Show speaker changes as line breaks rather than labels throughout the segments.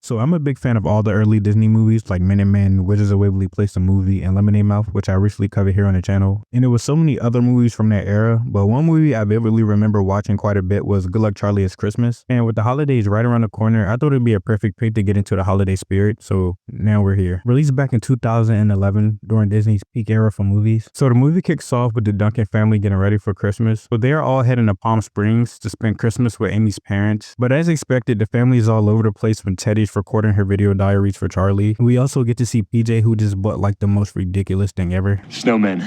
So I'm a big fan of all the early Disney movies like Minutemen, Wizards of Waverly Place the movie, and Lemonade Mouth, which I recently covered here on the channel. And there was so many other movies from that era, but one movie I vividly remember watching quite a bit was Good Luck Charlie, It's Christmas. And with the holidays right around the corner, I thought it'd be a perfect pick to get into the holiday spirit, so now we're here. Released back in 2011 during Disney's peak era for movies. So the movie kicks off with the Duncan family getting ready for Christmas. So they are all heading to Palm Springs to spend Christmas with Amy's parents. But as expected, the family is all over the place when Teddy's recording her video diaries for Charlie. We also get to see PJ, who just bought like the most ridiculous thing ever.
Snowman.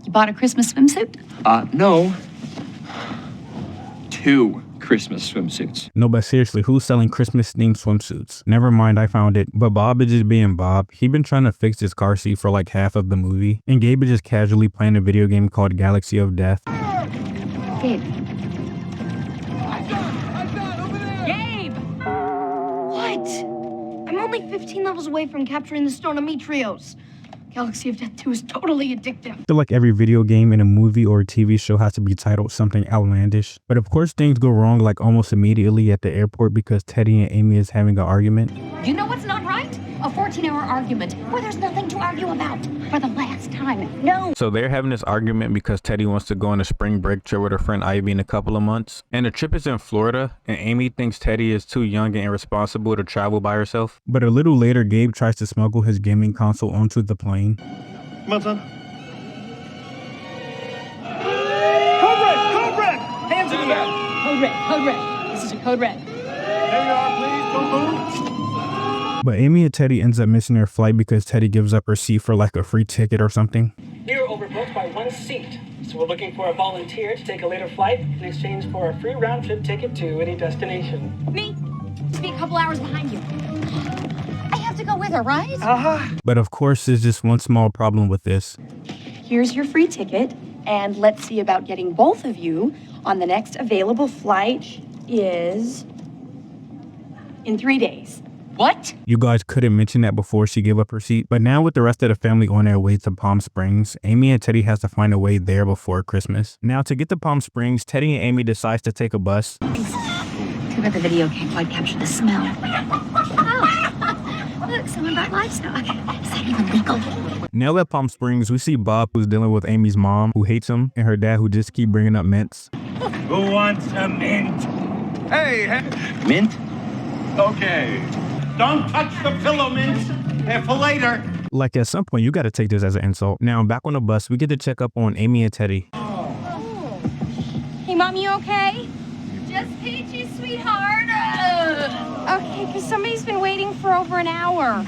You bought a Christmas swimsuit?
No. 2 Christmas swimsuits.
No, but seriously, who's selling Christmas themed swimsuits? Never mind, I found it. But Bob is just being Bob. He been trying to fix his car seat for like half of the movie. And Gabe is just casually playing a video game called Galaxy of Death.
Gabe. Gabe!
What? I'm only 15 levels away from capturing the Stone Ametrios. Galaxy of Death 2 is totally addictive.
I feel like every video game in a movie or a TV show has to be titled something outlandish. But of course things go wrong like almost immediately at the airport because Teddy and Amy is having an argument.
You know what's not right? A 14-hour argument where there's nothing to argue about. For the last time, no.
So they're having this argument because Teddy wants to go on a spring break trip with her friend Ivy in a couple of months. And the trip is in Florida, and Amy thinks Teddy is too young and irresponsible to travel by herself. But a little later, Gabe tries to smuggle his gaming console onto the plane.
Come on, son.
Code red! Code red! Hands in the air!
Code red, code red. This is a code red.
There you are, please. Don't move.
But Amy and Teddy ends up missing their flight because Teddy gives up her seat for like a free ticket or something.
You're overbooked by 1 seat, so we're looking for a volunteer to take a later flight in exchange for a free round-trip ticket to any destination.
Me? Just be a couple hours behind you. I have to go with her, right?
But of course, there's just one small problem with this.
Here's your free ticket, and let's see about getting both of you on the next available flight is in 3 days.
What?
You guys couldn't mention that before she gave up her seat. But now with the rest of the family on their way to Palm Springs, Amy and Teddy has to find a way there before Christmas. Now to get to Palm Springs, Teddy and Amy decides to take a bus.
Too bad the video can't quite capture the smell. Oh, look, someone brought livestock. Is that even legal?
Now at Palm Springs, we see Bob, who's dealing with Amy's mom, who hates him, and her dad, who just keep bringing up mints.
Who wants a mint? Hey,
Mint?
okay. Don't touch the pillow, mint. They're for later.
Like at some point, you gotta take this as an insult. Now back on the bus, we get to check up on Amy and Teddy.
Hey, Mom, you okay?
Just peachy, sweetheart.
Okay, because somebody's been waiting for over an hour.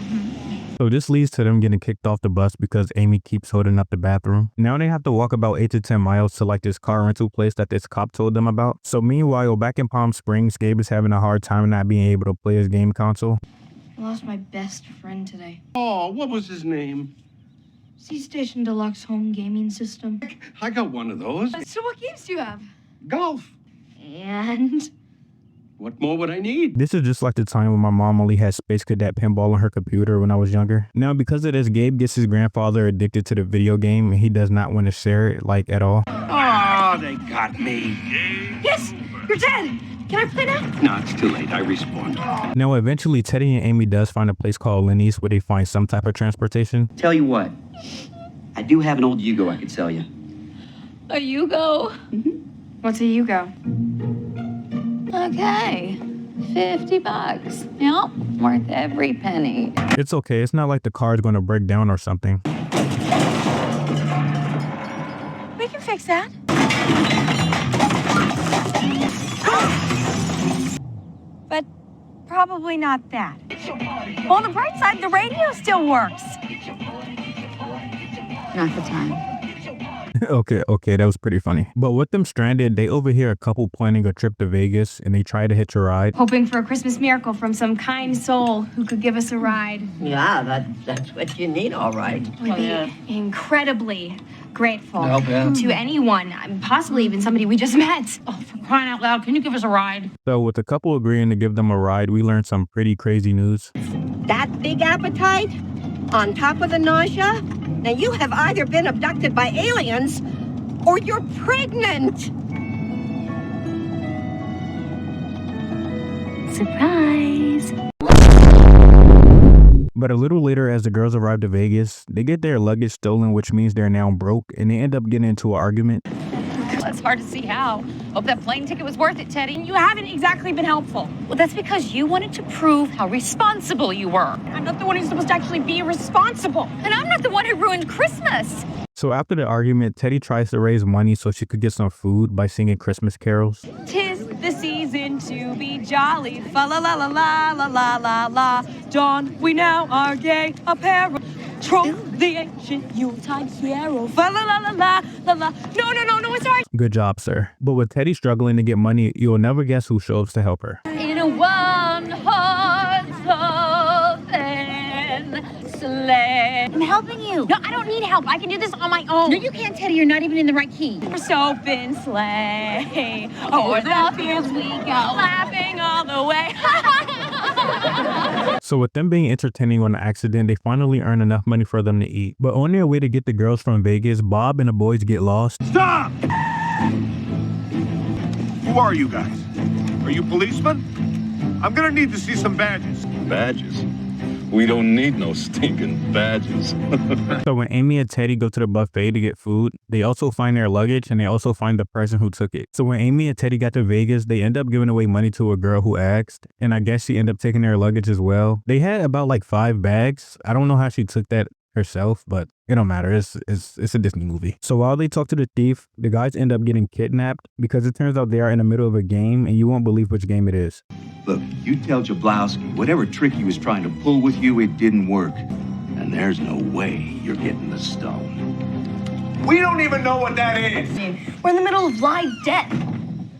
So this leads to them getting kicked off the bus because Amy keeps holding up the bathroom. Now they have to walk about 8 to 10 miles to like this car rental place that this cop told them about. So meanwhile, back in Palm Springs, Gabe is having a hard time not being able to play his game console.
I lost my best friend today.
Oh, what was his name?
C-Station Deluxe Home Gaming System.
I got one of those.
So what games do you have?
Golf.
And?
What more would I need?
This is just like the time when my mom only had Space Cadet pinball on her computer when I was younger. Now because of this, Gabe gets his grandfather addicted to the video game and he does not want to share it like at all.
Oh, they got me.
Yes! You're dead! Can I play now?
No, it's too late. I respawned.
Now eventually Teddy and Amy does find a place called Lenny's where they find some type of transportation.
Tell you what, I do have an old Yugo I could sell you.
A Yugo?
What's a Yugo?
Okay. $50. Yep. Worth every penny.
It's okay, it's not like the car is going to break down or something.
We can fix that. But probably not that. On the bright side, the radio still works.
Not the time.
Okay, that was pretty funny. But with them stranded, they overhear a couple planning a trip to Vegas and they try to hitch a ride.
Hoping for a Christmas miracle from some kind soul who could give us a ride.
Yeah, that's what you need, all right.
We'd be incredibly grateful
Oh, yeah.
to anyone, possibly even somebody we just met.
Oh, for crying out loud, can you give us a ride?
So with the couple agreeing to give them a ride, we learned some pretty crazy news.
That big appetite? On top of the nausea? Now you have either been abducted by aliens or you're pregnant.
Surprise.
But a little later, as the girls arrive to Vegas, they get their luggage stolen, which means they're now broke, and they end up getting into an argument.
It's hard to see how. Hope that plane ticket was worth it, Teddy.
You haven't exactly been helpful.
Well, that's because you wanted to prove how responsible you were.
I'm not the one who's supposed to actually be responsible.
And I'm not the one who ruined Christmas.
So after the argument, Teddy tries to raise money so she could get some food by singing Christmas carols.
'Tis the season to be jolly. Fa la la la la la la la la. Dawn, we now are gay apparel. Troll the ancient Yuletide hero. Fa la la la la la la. No, it's alright.
Good job, sir. But with Teddy struggling to get money, you'll never guess who shows to help her.
In a one-horse open sleigh. I'm helping you. No, I don't need help. I can do this on my own. No, you can't, Teddy. You're not even in the right key.
Horse open sleigh.
O'er the fields we go.
Laughing all the way.
So with them being entertaining on the accident, they finally earn enough money for them to eat. But on their way to get the girls from Vegas, Bob and the boys get lost.
Stop! Who are you guys? Are you policemen? I'm gonna need to see some badges.
Badges? We don't need no stinking badges.
So when Amy and Teddy go to the buffet to get food, they also find their luggage and they also find the person who took it. So when Amy and Teddy got to Vegas, they end up giving away money to a girl who asked, and I guess she ended up taking their luggage as well. They had about like 5 bags. I don't know how she took that herself, but it don't matter. It's a Disney movie. So while they talk to the thief, the guys end up getting kidnapped because it turns out they are in the middle of a game and you won't believe which game it is.
Look, you tell Jablowski whatever trick he was trying to pull with you, it didn't work. And there's no way you're getting the stone.
We don't even know what that is.
We're in the middle of live death.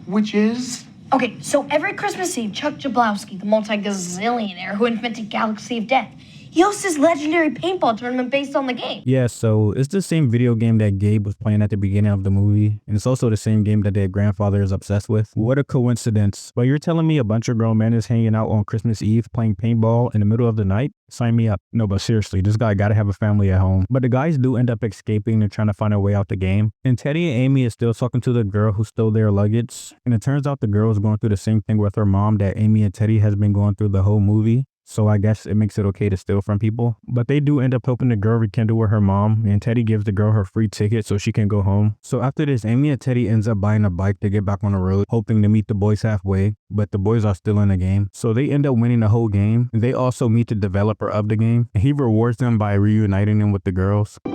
Which is?
Okay, so every Christmas Eve, Chuck Jablowski, the multi-gazillionaire who invented Galaxy of Death, he hosts his legendary paintball tournament based on the game.
Yeah, so it's the same video game that Gabe was playing at the beginning of the movie. And it's also the same game that their grandfather is obsessed with. What a coincidence. But you're telling me a bunch of grown men is hanging out on Christmas Eve playing paintball in the middle of the night? Sign me up. No, but seriously, this guy gotta have a family at home. But the guys do end up escaping and trying to find a way out the game. And Teddy and Amy is still talking to the girl who stole their luggage. And it turns out the girl is going through the same thing with her mom that Amy and Teddy has been going through the whole movie. So I guess it makes it okay to steal from people. But they do end up helping the girl rekindle with her mom, and Teddy gives the girl her free ticket so she can go home. So after this, Amy and Teddy ends up buying a bike to get back on the road, hoping to meet the boys halfway, but the boys are still in the game. So they end up winning the whole game. They also meet the developer of the game, and he rewards them by reuniting them with the girls.
A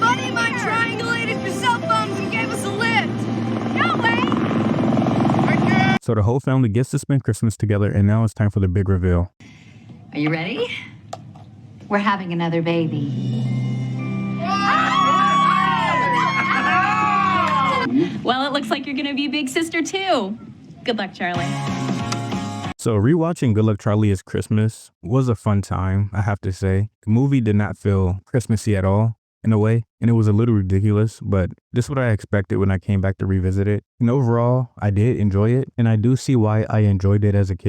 buddy of mine triangulated your cell phones and gave us a lift. No way!
So the whole family gets to spend Christmas together, and now it's time for the big reveal.
Are you ready? We're having another baby.
Well, it looks like you're gonna be a big sister too. Good luck, Charlie.
So rewatching Good Luck Charlie as Christmas was a fun time, I have to say. The movie did not feel Christmassy at all, in a way, and it was a little ridiculous, but this is what I expected when I came back to revisit it. And overall, I did enjoy it, and I do see why I enjoyed it as a kid.